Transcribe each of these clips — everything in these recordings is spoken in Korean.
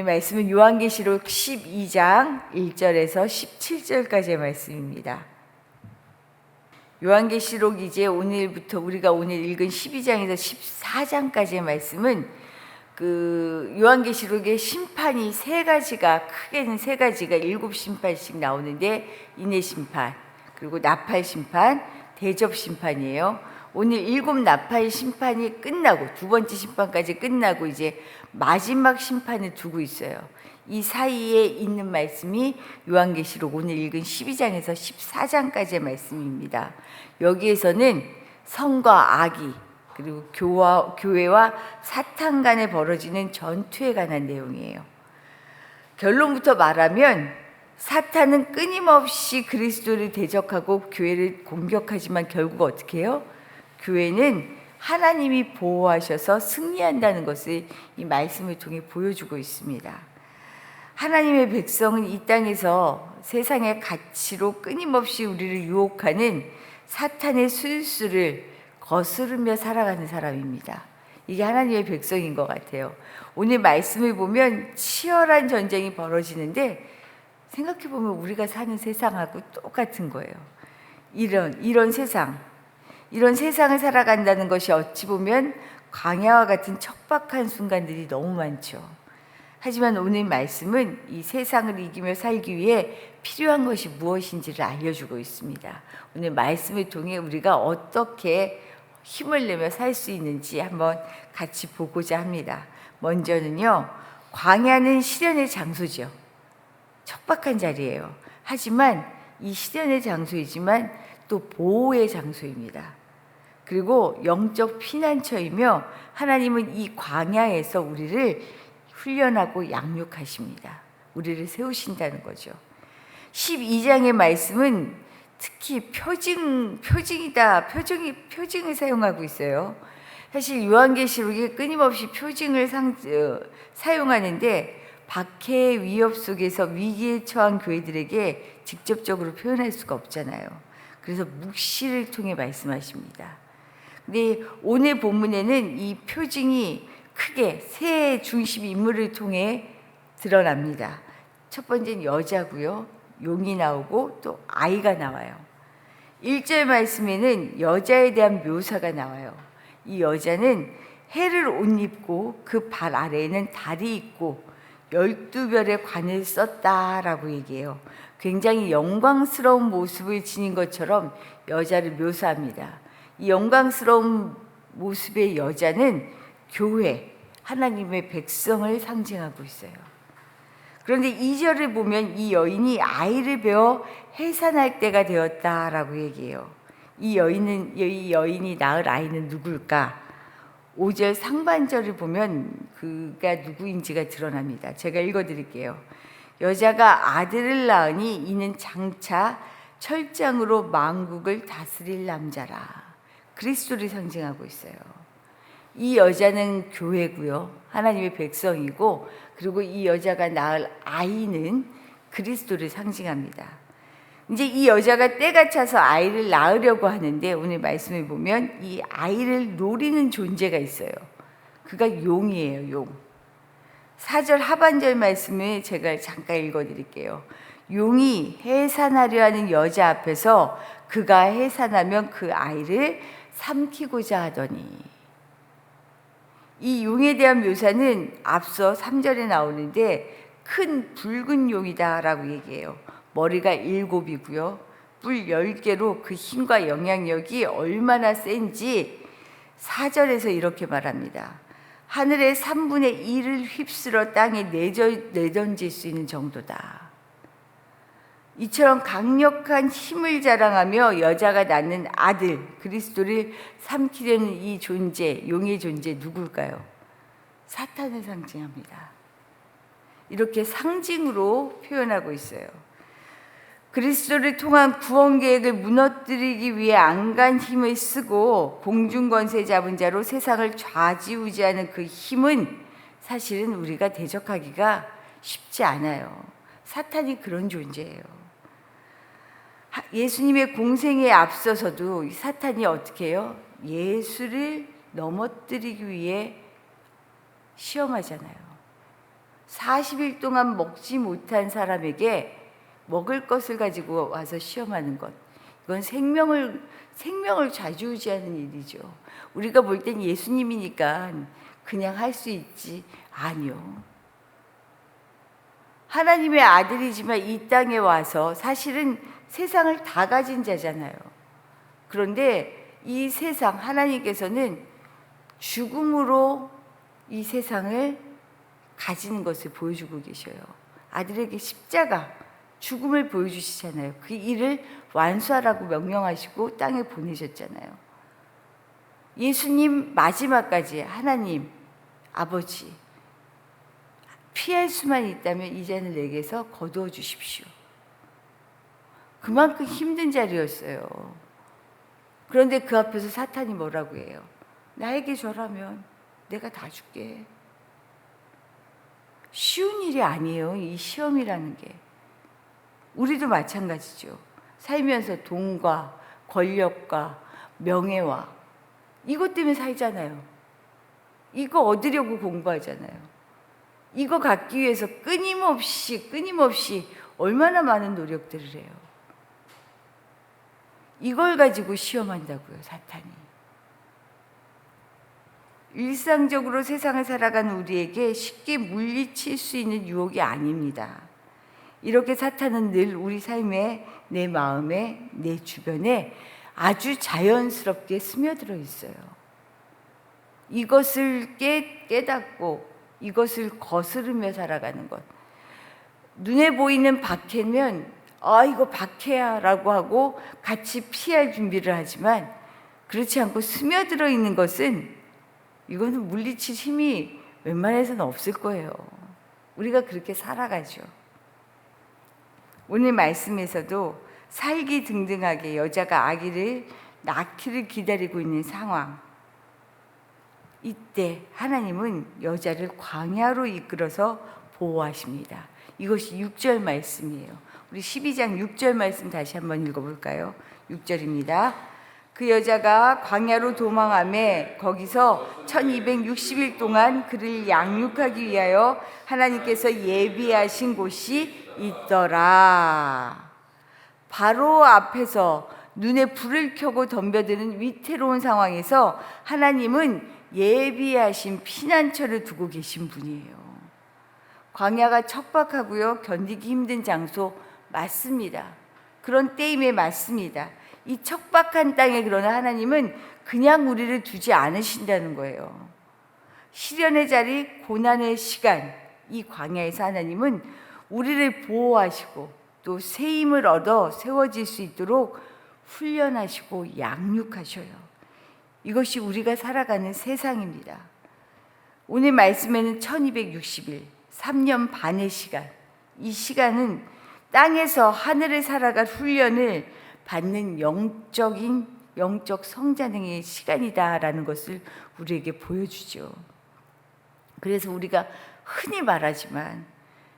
오늘 말씀은 요한계시록 12장 1절에서 17절까지의 말씀입니다. 요한계시록 이제 오늘부터 우리가 오늘 읽은 12장에서 14장까지의 말씀은 요한계시록의 심판이 크게는 세 가지가 7심판씩 나오는데, 인내 심판, 그리고 나팔 심판, 대접 심판이에요. 오늘 7 나팔 심판이 끝나고 두 번째 심판까지 끝나고 이제 마지막 심판을 두고 있어요. 이 사이에 있는 말씀이 요한계시록 오늘 읽은 12장에서 14장까지의 말씀입니다. 여기에서는 성과 악이, 그리고 교회와 사탄 간에 벌어지는 전투에 관한 내용이에요. 결론부터 말하면 사탄은 끊임없이 그리스도를 대적하고 교회를 공격하지만 결국 어떻게 해요? 교회는 하나님이 보호하셔서 승리한다는 것을 이 말씀을 통해 보여주고 있습니다. 하나님의 백성은 이 땅에서 세상의 가치로 끊임없이 우리를 유혹하는 사탄의 술수를 거스르며 살아가는 사람입니다. 이게 하나님의 백성인 것 같아요. 오늘 말씀을 보면 치열한 전쟁이 벌어지는데, 생각해보면 우리가 사는 세상하고 똑같은 거예요. 이런 세상을 살아간다는 것이 어찌 보면 광야와 같은 척박한 순간들이 너무 많죠. 하지만 오늘 말씀은 이 세상을 이기며 살기 위해 필요한 것이 무엇인지를 알려주고 있습니다. 오늘 말씀을 통해 우리가 어떻게 힘을 내며 살 수 있는지 한번 같이 보고자 합니다. 먼저는요, 광야는 시련의 장소죠. 척박한 자리예요. 하지만 이 시련의 장소이지만 또 보호의 장소입니다. 그리고 영적 피난처이며 하나님은 이 광야에서 우리를 훈련하고 양육하십니다. 우리를 세우신다는 거죠. 12장의 말씀은 특히 표징을 사용하고 있어요. 사실 요한계시록에 끊임없이 표징을 사용하는데, 박해의 위협 속에서 위기에 처한 교회들에게 직접적으로 표현할 수가 없잖아요. 그래서 묵시를 통해 말씀하십니다. 근데 오늘 본문에는 이 표징이 크게 세 중심 인물을 통해 드러납니다. 첫 번째는 여자고요. 용이 나오고 또 아이가 나와요. 1절 말씀에는 여자에 대한 묘사가 나와요. 이 여자는 해를 옷 입고 그 발 아래에는 달이 있고 12별의 관을 썼다라고 얘기해요. 굉장히 영광스러운 모습을 지닌 것처럼 여자를 묘사합니다. 이 영광스러운 모습의 여자는 교회, 하나님의 백성을 상징하고 있어요. 그런데 2절을 보면 이 여인이 아이를 베어 해산할 때가 되었다라고 얘기해요. 이 여인이 낳을 아이는 누굴까? 5절 상반절을 보면 그가 누구인지가 드러납니다. 제가 읽어드릴게요. 여자가 아들을 낳으니 이는 장차 철장으로 만국을 다스릴 남자라. 그리스도를 상징하고 있어요. 이 여자는 교회고요, 하나님의 백성이고, 그리고 이 여자가 낳을 아이는 그리스도를 상징합니다. 이제 이 여자가 때가 차서 아이를 낳으려고 하는데, 오늘 말씀을 보면 이 아이를 노리는 존재가 있어요. 그가 용이에요, 용. 4절 하반절 말씀을 제가 잠깐 읽어드릴게요. 용이 해산하려 하는 여자 앞에서 그가 해산하면 그 아이를 삼키고자 하더니, 이 용에 대한 묘사는 앞서 3절에 나오는데 큰 붉은 용이다라고 얘기해요. 머리가 7이고요. 뿔 10개로 그 힘과 영향력이 얼마나 센지 4절에서 이렇게 말합니다. 하늘의 3분의 1을 휩쓸어 땅에 내던질 수 있는 정도다. 이처럼 강력한 힘을 자랑하며 여자가 낳는 아들 그리스도를 삼키려는 이 존재, 용의 존재 누굴까요? 사탄을 상징합니다. 이렇게 상징으로 표현하고 있어요. 그리스도를 통한 구원 계획을 무너뜨리기 위해 안간 힘을 쓰고 공중 권세 잡은 자로 세상을 좌지우지하는 그 힘은 사실은 우리가 대적하기가 쉽지 않아요. 사탄이 그런 존재예요. 예수님의 공생에 앞서서도 사탄이 어떻게 해요? 예수를 넘어뜨리기 위해 시험하잖아요. 40일 동안 먹지 못한 사람에게 먹을 것을 가지고 와서 시험하는 것, 이건 생명을 좌지우지하는 일이죠. 우리가 볼 땐 예수님이니까 그냥 할 수 있지. 아니요. 하나님의 아들이지만 이 땅에 와서 사실은 세상을 다 가진 자잖아요. 그런데 이 세상, 하나님께서는 죽음으로 이 세상을 가지는 것을 보여주고 계셔요. 아들에게 십자가, 죽음을 보여주시잖아요. 그 일을 완수하라고 명령하시고 땅에 보내셨잖아요. 예수님 마지막까지 하나님, 아버지, 피할 수만 있다면 이제는 내게서 거두어 주십시오. 그만큼 힘든 자리였어요. 그런데 그 앞에서 사탄이 뭐라고 해요? 나에게 절하면 내가 다 줄게. 쉬운 일이 아니에요, 이 시험이라는 게. 우리도 마찬가지죠. 살면서 돈과 권력과 명예와 이것 때문에 살잖아요. 이거 얻으려고 공부하잖아요. 이거 갖기 위해서 끊임없이 얼마나 많은 노력들을 해요. 이걸 가지고 시험한다고요, 사탄이. 일상적으로 세상을 살아가는 우리에게 쉽게 물리칠 수 있는 유혹이 아닙니다. 이렇게 사탄은 늘 우리 삶에, 내 마음에, 내 주변에 아주 자연스럽게 스며들어 있어요. 이것을 깨닫고 이것을 거스르며 살아가는 것. 눈에 보이는 박해면 이거 박해야 라고 하고 같이 피할 준비를 하지만, 그렇지 않고 스며들어 있는 것은 이거는 물리칠 힘이 웬만해서는 없을 거예요. 우리가 그렇게 살아가죠. 오늘 말씀에서도 살기 등등하게 여자가 아기를 낳기를 기다리고 있는 상황, 이때 하나님은 여자를 광야로 이끌어서 보호하십니다. 이것이 6절 말씀이에요. 우리 12장 6절 말씀 다시 한번 읽어볼까요? 6절입니다. 그 여자가 광야로 도망하며 거기서 1260일 동안 그를 양육하기 위하여 하나님께서 예비하신 곳이 있더라. 바로 앞에서 눈에 불을 켜고 덤벼드는 위태로운 상황에서 하나님은 예비하신 피난처를 두고 계신 분이에요. 광야가 척박하고요, 견디기 힘든 장소 맞습니다. 그런 때임에 맞습니다. 이 척박한 땅에 그러나 하나님은 그냥 우리를 두지 않으신다는 거예요. 시련의 자리, 고난의 시간, 이 광야에서 하나님은 우리를 보호하시고 또 새 힘을 얻어 세워질 수 있도록 훈련하시고 양육하셔요. 이것이 우리가 살아가는 세상입니다. 오늘 말씀에는 1260일, 3년 반의 시간, 이 시간은 땅에서 하늘을 살아갈 훈련을 받는 영적 성장의 시간이다라는 것을 우리에게 보여주죠. 그래서 우리가 흔히 말하지만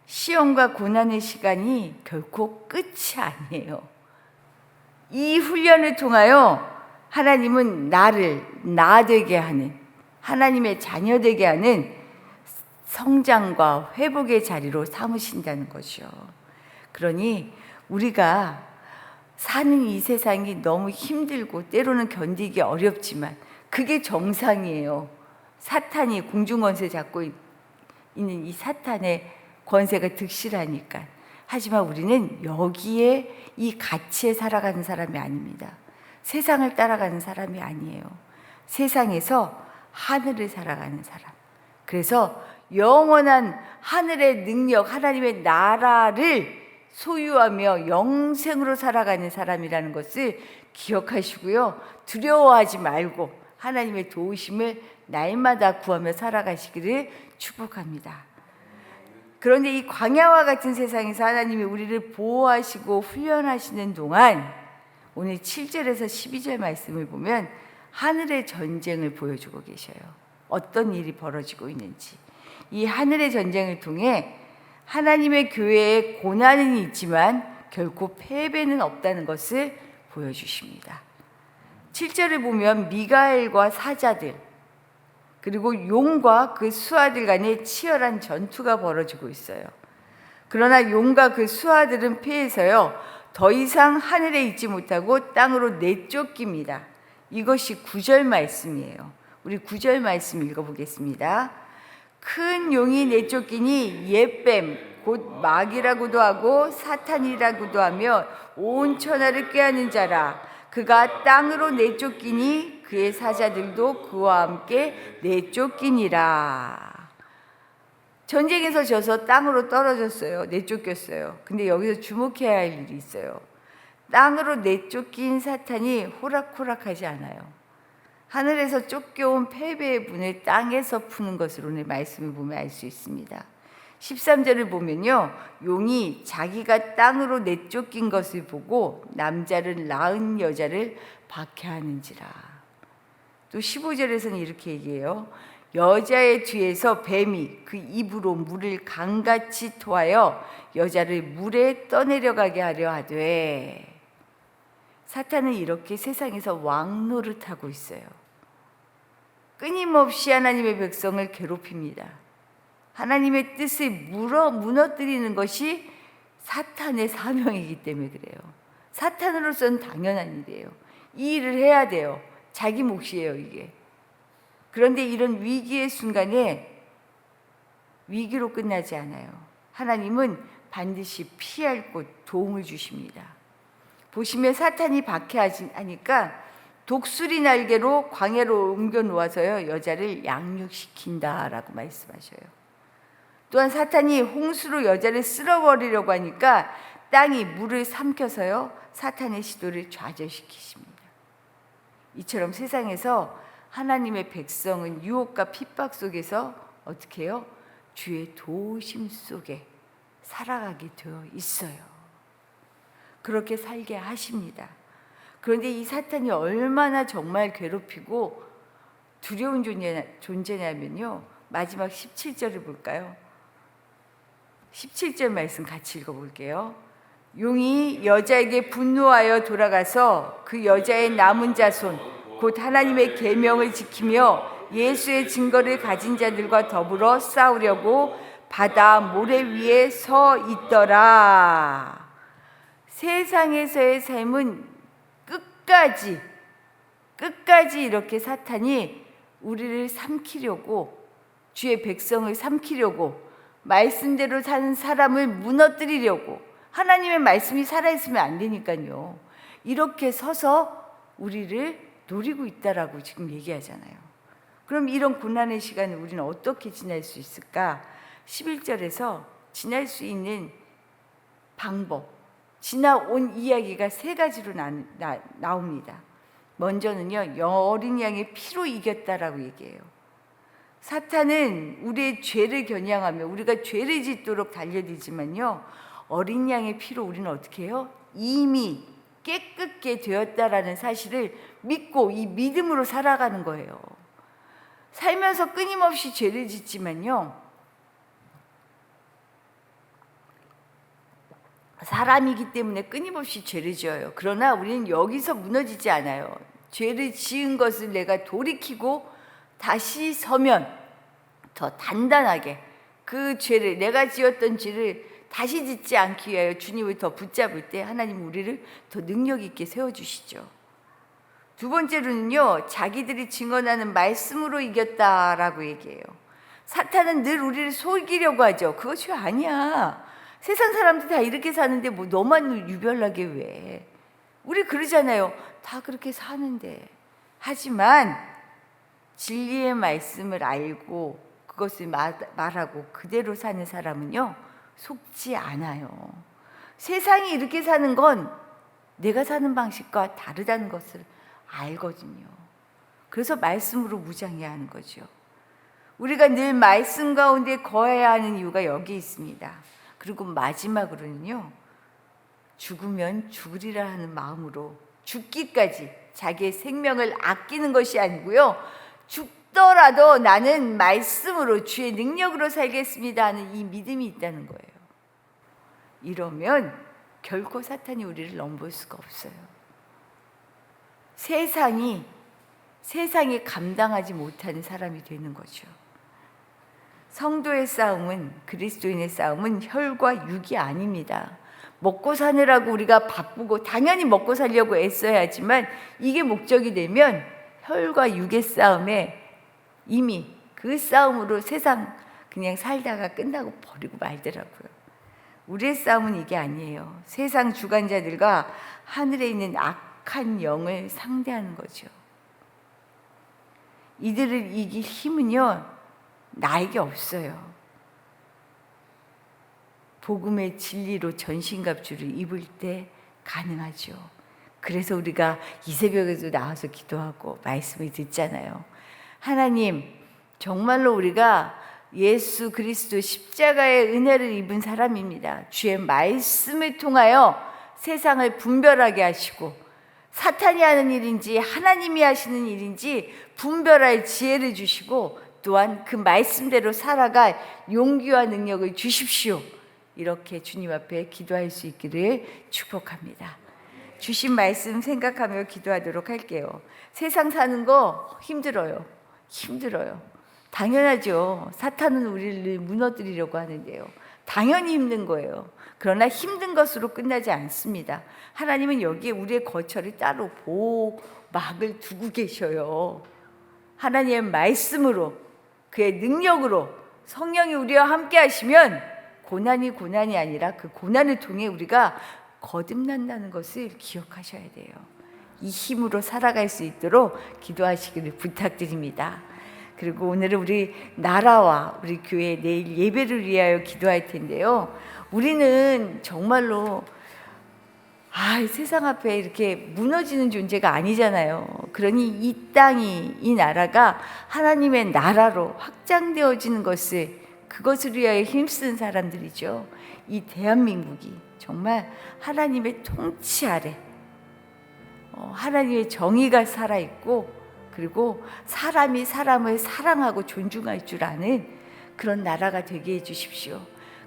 시험과 고난의 시간이 결코 끝이 아니에요. 이 훈련을 통하여 하나님은 나를 나 되게 하는, 하나님의 자녀 되게 하는 성장과 회복의 자리로 삼으신다는 것이요. 그러니 우리가 사는 이 세상이 너무 힘들고 때로는 견디기 어렵지만 그게 정상이에요. 사탄이 공중권세 잡고 있는 이 사탄의 권세가 득실하니까. 하지만 우리는 여기에 이 가치에 살아가는 사람이 아닙니다. 세상을 따라가는 사람이 아니에요. 세상에서 하늘을 살아가는 사람. 그래서 영원한 하늘의 능력, 하나님의 나라를 소유하며 영생으로 살아가는 사람이라는 것을 기억하시고요. 두려워하지 말고 하나님의 도우심을 날마다 구하며 살아가시기를 축복합니다. 그런데 이 광야와 같은 세상에서 하나님이 우리를 보호하시고 훈련하시는 동안 오늘 7절에서 12절 말씀을 보면 하늘의 전쟁을 보여주고 계셔요. 어떤 일이 벌어지고 있는지. 이 하늘의 전쟁을 통해 하나님의 교회에 고난은 있지만 결코 패배는 없다는 것을 보여주십니다. 7절을 보면 미가엘과 사자들, 그리고 용과 그 수하들 간에 치열한 전투가 벌어지고 있어요. 그러나 용과 그 수하들은 패해서요, 더 이상 하늘에 있지 못하고 땅으로 내쫓깁니다. 이것이 9절 말씀이에요. 우리 9절 말씀 읽어보겠습니다. 큰 용이 내쫓기니 옛뱀 곧 마귀라고도 하고 사탄이라고도 하며 온 천하를 꾀하는 자라. 그가 땅으로 내쫓기니 그의 사자들도 그와 함께 내쫓기니라. 전쟁에서 져서 땅으로 떨어졌어요. 내쫓겼어요. 근데 여기서 주목해야 할 일이 있어요. 땅으로 내쫓긴 사탄이 호락호락하지 않아요. 하늘에서 쫓겨온 패배의 분을 땅에서 푸는 것으로 오늘 말씀을 보면 알 수 있습니다. 13절을 보면요, 용이 자기가 땅으로 내쫓긴 것을 보고 남자를 낳은 여자를 박해하는지라. 또 15절에서는 이렇게 얘기해요. 여자의 뒤에서 뱀이 그 입으로 물을 강같이 토하여 여자를 물에 떠내려가게 하려 하되. 사탄은 이렇게 세상에서 왕노릇하고 있어요. 끊임없이 하나님의 백성을 괴롭힙니다. 하나님의 뜻을 무너뜨리는 것이 사탄의 사명이기 때문에 그래요. 사탄으로서는 당연한 일이에요. 이 일을 해야 돼요. 자기 몫이에요, 이게. 그런데 이런 위기의 순간에 위기로 끝나지 않아요. 하나님은 반드시 피할 곳, 도움을 주십니다. 보시면 사탄이 박해하니까 독수리 날개로 광야로 옮겨 놓아서요, 여자를 양육시킨다라고 말씀하셔요. 또한 사탄이 홍수로 여자를 쓸어버리려고 하니까 땅이 물을 삼켜서요, 사탄의 시도를 좌절시키십니다. 이처럼 세상에서 하나님의 백성은 유혹과 핍박 속에서 어떻게 해요? 주의 도우심 속에 살아가게 되어 있어요. 그렇게 살게 하십니다. 그런데 이 사탄이 얼마나 정말 괴롭히고 두려운 존재냐면요, 마지막 17절을 볼까요? 17절 말씀 같이 읽어볼게요. 용이 여자에게 분노하여 돌아가서 그 여자의 남은 자손 곧 하나님의 계명을 지키며 예수의 증거를 가진 자들과 더불어 싸우려고 바다 모래 위에 서 있더라. 세상에서의 삶은 끝까지 이렇게 사탄이 우리를 삼키려고, 주의 백성을 삼키려고, 말씀대로 사는 사람을 무너뜨리려고, 하나님의 말씀이 살아있으면 안 되니까요, 이렇게 서서 우리를 노리고 있다라고 지금 얘기하잖아요. 그럼 이런 고난의 시간을 우리는 어떻게 지날 수 있을까? 11절에서 지날 수 있는 방법, 지나온 이야기가 세 가지로 나옵니다. 먼저는요, 어린 양의 피로 이겼다라고 얘기해요. 사탄은 우리의 죄를 겨냥하며 우리가 죄를 짓도록 달려들지만요, 어린 양의 피로 우리는 어떻게 해요? 이미 깨끗게 되었다라는 사실을 믿고 이 믿음으로 살아가는 거예요. 살면서 끊임없이 죄를 짓지만요, 사람이기 때문에 끊임없이 죄를 지어요. 그러나 우리는 여기서 무너지지 않아요. 죄를 지은 것을 내가 돌이키고 다시 서면 더 단단하게 그 죄를, 내가 지었던 죄를 다시 짓지 않기 위하여 주님을 더 붙잡을 때 하나님 우리를 더 능력 있게 세워주시죠. 두 번째로는요, 자기들이 증언하는 말씀으로 이겼다라고 얘기해요. 사탄은 늘 우리를 속이려고 하죠. 그거 죄 아니야. 세상 사람들 다 이렇게 사는데 뭐 너만 유별나게 왜? 우리 그러잖아요. 다 그렇게 사는데. 하지만 진리의 말씀을 알고 그것을 말하고 그대로 사는 사람은요, 속지 않아요. 세상이 이렇게 사는 건 내가 사는 방식과 다르다는 것을 알거든요. 그래서 말씀으로 무장해야 하는 거죠. 우리가 늘 말씀 가운데 거해야 하는 이유가 여기 있습니다. 그리고 마지막으로는요, 죽으면 죽으리라 하는 마음으로 죽기까지 자기의 생명을 아끼는 것이 아니고요, 죽더라도 나는 말씀으로 주의 능력으로 살겠습니다 하는 이 믿음이 있다는 거예요. 이러면 결코 사탄이 우리를 넘볼 수가 없어요. 세상이 세상이 감당하지 못하는 사람이 되는 거죠. 성도의 싸움은, 그리스도인의 싸움은 혈과 육이 아닙니다. 먹고 사느라고 우리가 바쁘고 당연히 먹고 살려고 애써야 하지만 이게 목적이 되면 혈과 육의 싸움에 이미 그 싸움으로 세상 그냥 살다가 끝나고 버리고 말더라고요. 우리의 싸움은 이게 아니에요. 세상 주관자들과 하늘에 있는 악한 영을 상대하는 거죠. 이들을 이길 힘은요, 나에게 없어요. 복음의 진리로 전신갑주를 입을 때 가능하죠. 그래서 우리가 이 새벽에도 나와서 기도하고 말씀을 듣잖아요. 하나님, 정말로 우리가 예수 그리스도 십자가의 은혜를 입은 사람입니다. 주의 말씀을 통하여 세상을 분별하게 하시고 사탄이 하는 일인지 하나님이 하시는 일인지 분별할 지혜를 주시고 또한 그 말씀대로 살아갈 용기와 능력을 주십시오. 이렇게 주님 앞에 기도할 수 있기를 축복합니다. 주신 말씀 생각하며 기도하도록 할게요. 세상 사는 거 힘들어요. 당연하죠. 사탄은 우리를 무너뜨리려고 하는데요. 당연히 힘든 거예요. 그러나 힘든 것으로 끝나지 않습니다. 하나님은 여기에 우리의 거처를 따로 보막을 두고 계셔요. 하나님의 말씀으로, 그의 능력으로 성령이 우리와 함께 하시면 고난이 아니라 그 고난을 통해 우리가 거듭난다는 것을 기억하셔야 돼요. 이 힘으로 살아갈 수 있도록 기도하시기를 부탁드립니다. 그리고 오늘은 우리 나라와 우리 교회 내일 예배를 위하여 기도할 텐데요. 우리는 정말로 세상 앞에 이렇게 무너지는 존재가 아니잖아요. 그러니 이 땅이, 이 나라가 하나님의 나라로 확장되어지는 그것을 위하여 힘쓴 사람들이죠. 이 대한민국이 정말 하나님의 통치 아래 하나님의 정의가 살아있고 그리고 사람이 사람을 사랑하고 존중할 줄 아는 그런 나라가 되게 해주십시오.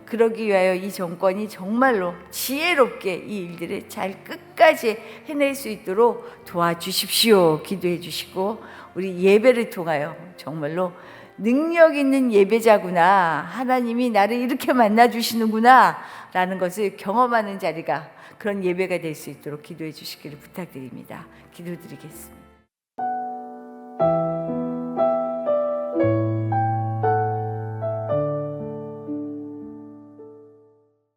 그러기 위하여 이 정권이 정말로 지혜롭게 이 일들을 잘 끝까지 해낼 수 있도록 도와주십시오. 기도해 주시고 우리 예배를 통하여 정말로 능력 있는 예배자구나, 하나님이 나를 이렇게 만나주시는구나 라는 것을 경험하는 자리가, 그런 예배가 될 수 있도록 기도해 주시기를 부탁드립니다. 기도드리겠습니다.